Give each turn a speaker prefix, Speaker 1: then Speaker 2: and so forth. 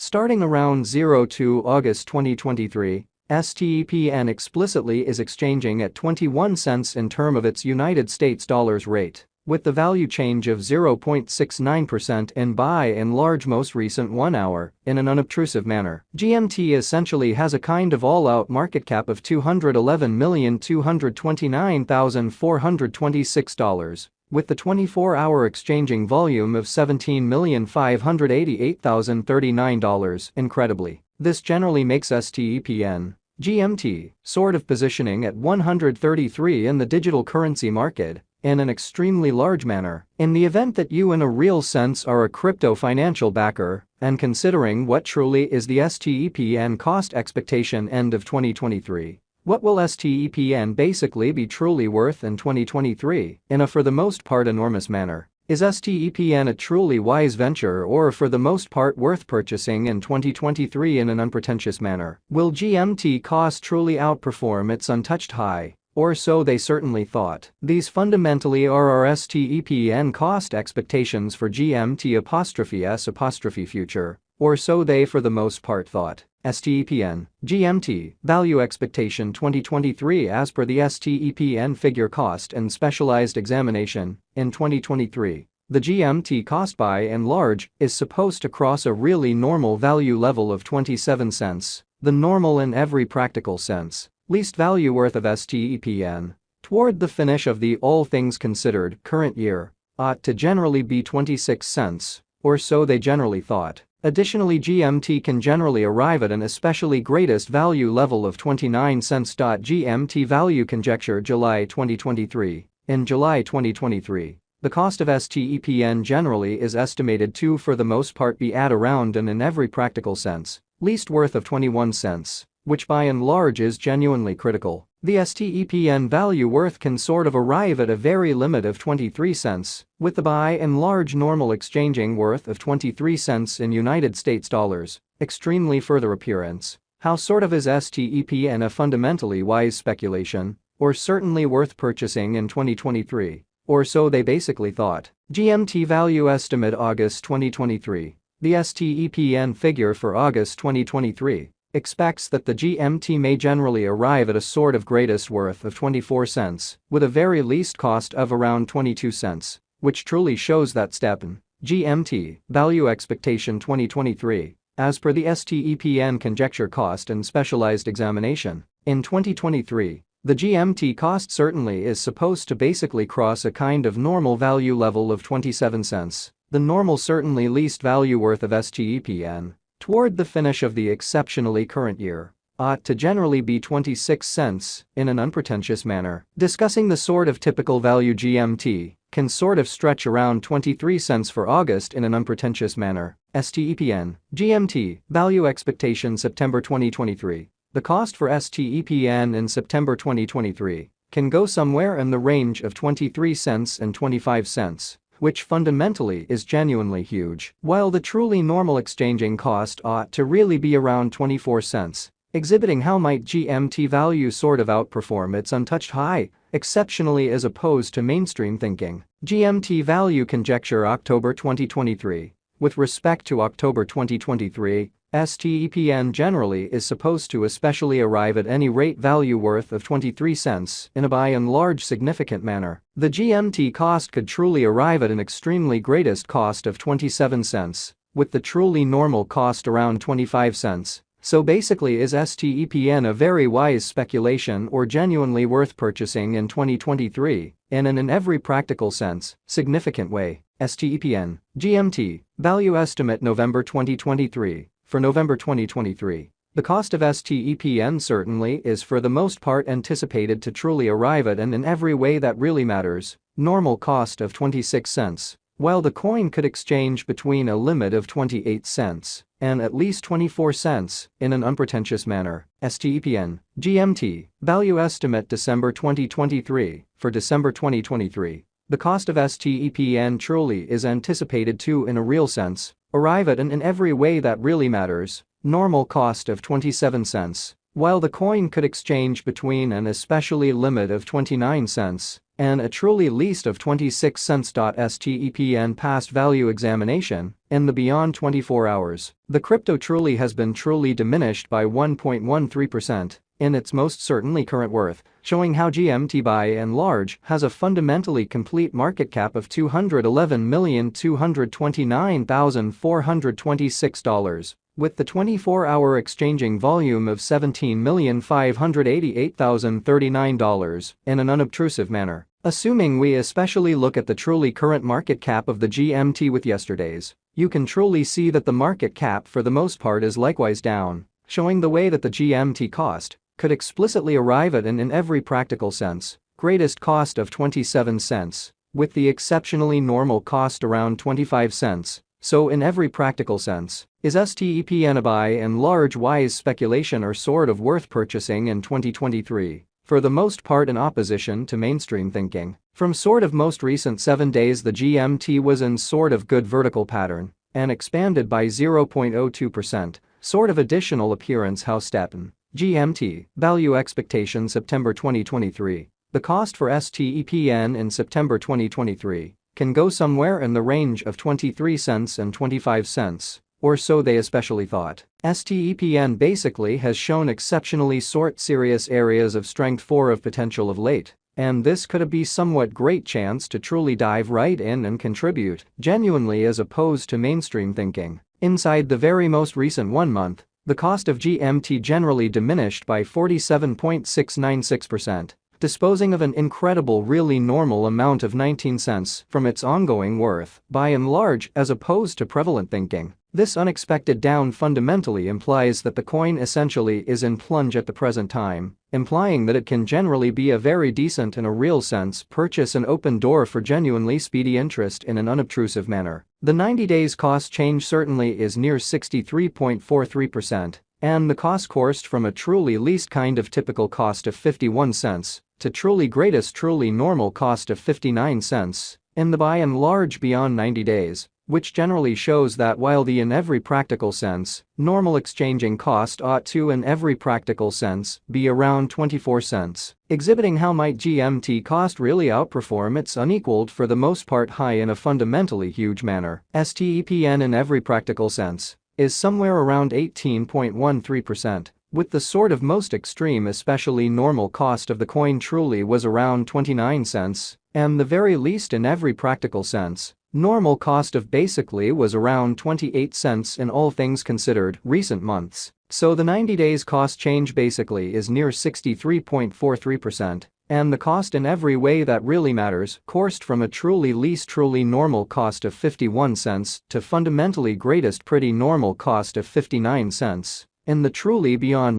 Speaker 1: Starting around 02 August 2023, STEPN explicitly is exchanging at 21 cents in term of its United States dollars rate, with the value change of 0.69% in by and large most recent 1 hour, in an unobtrusive manner. GMT essentially has a kind of all-out market cap of $211,229,426, with the 24-hour exchanging volume of $17,588,039. Incredibly, this generally makes STEPN GMT sort of positioning at 133 in the digital currency market in an extremely large manner. In the event that you in a real sense are a crypto financial backer, and considering what truly is the STEPN cost expectation end of 2023, what will STEPN basically be truly worth in 2023 in a for the most part enormous manner? Is STEPN a truly wise venture or for the most part worth purchasing in 2023 in an unpretentious manner? Will GMT cost truly outperform its untouched high? Or so they certainly thought. These fundamentally are our STEPN cost expectations for GMT'(S) future, or so they for the most part thought. STEPN GMT value expectation 2023. As per the STEPN figure cost and specialized examination, in 2023, the GMT cost by and large is supposed to cross a really normal value level of 27 cents, the normal in every practical sense least value worth of STEPN, toward the finish of the all things considered current year, ought to generally be 26 cents, or so they generally thought. Additionally, GMT can generally arrive at an especially greatest value level of 29 cents. GMT value conjecture July 2023. In July 2023, the cost of STEPN generally is estimated to for the most part be at around and in every practical sense, least worth of 21 cents, which by and large is genuinely critical. The STEPN value worth can sort of arrive at a very limit of 23 cents, with the by and large normal exchanging worth of 23 cents in United States dollars. Extremely further appearance. How sort of is STEPN a fundamentally wise speculation, or certainly worth purchasing in 2023, or so they basically thought. GMT value estimate August 2023. The STEPN figure for August 2023 expects that the GMT may generally arrive at a sort of greatest worth of 24 cents, with a very least cost of around 22 cents, which truly shows that stepn GMT value expectation 2023, as per the STEPN conjecture cost and specialized examination. In 2023, the GMT cost certainly is supposed to basically cross a kind of normal value level of 27 cents, the normal certainly least value worth of STEPN, toward the finish of the exceptionally current year, ought to generally be 26 cents in an unpretentious manner. Discussing the sort of typical value GMT can sort of stretch around 23 cents for August in an unpretentious manner. STEPN GMT value expectation September 2023. The cost for STEPN in September 2023 can go somewhere in the range of 23 cents and 25 cents. Which fundamentally is genuinely huge, while the truly normal exchanging cost ought to really be around 24 cents, exhibiting how might GMT value sort of outperform its untouched high, exceptionally as opposed to mainstream thinking. GMT value conjecture October 2023. With respect to October 2023, STEPN generally is supposed to especially arrive at any rate value worth of 23 cents in a by and large significant manner. The GMT cost could truly arrive at an extremely greatest cost of 27 cents, with the truly normal cost around 25 cents. So basically, is STEPN a very wise speculation or genuinely worth purchasing in 2023 in an in every practical sense, significant way? STEPN GMT value estimate November 2023. For November 2023, the cost of STEPN certainly is for the most part anticipated to truly arrive at and in every way that really matters, normal cost of 26 cents, while the coin could exchange between a limit of 28 cents and at least 24 cents in an unpretentious manner. STEPN GMT value estimate December 2023. For December 2023, the cost of STEPN truly is anticipated to in a real sense arrive at and in every way that really matters, normal cost of 27 cents, while the coin could exchange between an especially limit of 29 cents and a truly least of 26 cents. STEPN passed value examination in the beyond 24 hours. The crypto truly has been truly diminished by 1.13% in its most certainly current worth, showing how GMT by and large has a fundamentally complete market cap of $211,229,426, with the 24-hour exchanging volume of $17,588,039 in an unobtrusive manner. Assuming we especially look at the truly current market cap of the GMT with yesterday's, you can truly see that the market cap for the most part is likewise down, showing the way that the GMT cost could explicitly arrive at an in every practical sense greatest cost of 27 cents, with the exceptionally normal cost around 25 cents. So in every practical sense, is STEPN a buy and large wise speculation or sort of worth purchasing in 2023? For the most part in opposition to mainstream thinking. From sort of most recent 7 days the GMT was in sort of good vertical pattern and expanded by 0.02%, sort of additional appearance how stepn. GMT, value expectation September 2023. The cost for STEPN in September 2023 can go somewhere in the range of 23 cents and 25 cents, or so they especially thought. STEPN basically has shown exceptionally serious areas of strength of potential of late, and this could be somewhat great chance to truly dive right in and contribute genuinely as opposed to mainstream thinking. Inside the very most recent 1 month, the cost of GMT generally diminished by 47.696%. Disposing of an incredible really normal amount of 19 cents from its ongoing worth, by and large as opposed to prevalent thinking. This unexpected down fundamentally implies that the coin essentially is in plunge at the present time, implying that it can generally be a very decent in a real sense purchase and open door for genuinely speedy interest in an unobtrusive manner. The 90 days cost change certainly is near 63.43%. And the cost coursed from a truly least kind of typical cost of 51 cents to truly greatest truly normal cost of 59 cents in the by and large beyond 90 days, which generally shows that while the in every practical sense, normal exchanging cost ought to in every practical sense be around 24 cents, exhibiting how might GMT cost really outperform its unequaled for the most part high in a fundamentally huge manner. STEPN in every practical sense is somewhere around 18.13%, with the sort of most extreme especially normal cost of the coin truly was around 29 cents, and the very least in every practical sense, normal cost of basically was around 28 cents in all things considered recent months. So the 90 days cost change basically is near 63.43%. And the cost in every way that really matters coursed from a truly least truly normal cost of 51 cents to fundamentally greatest pretty normal cost of 59 cents in the truly beyond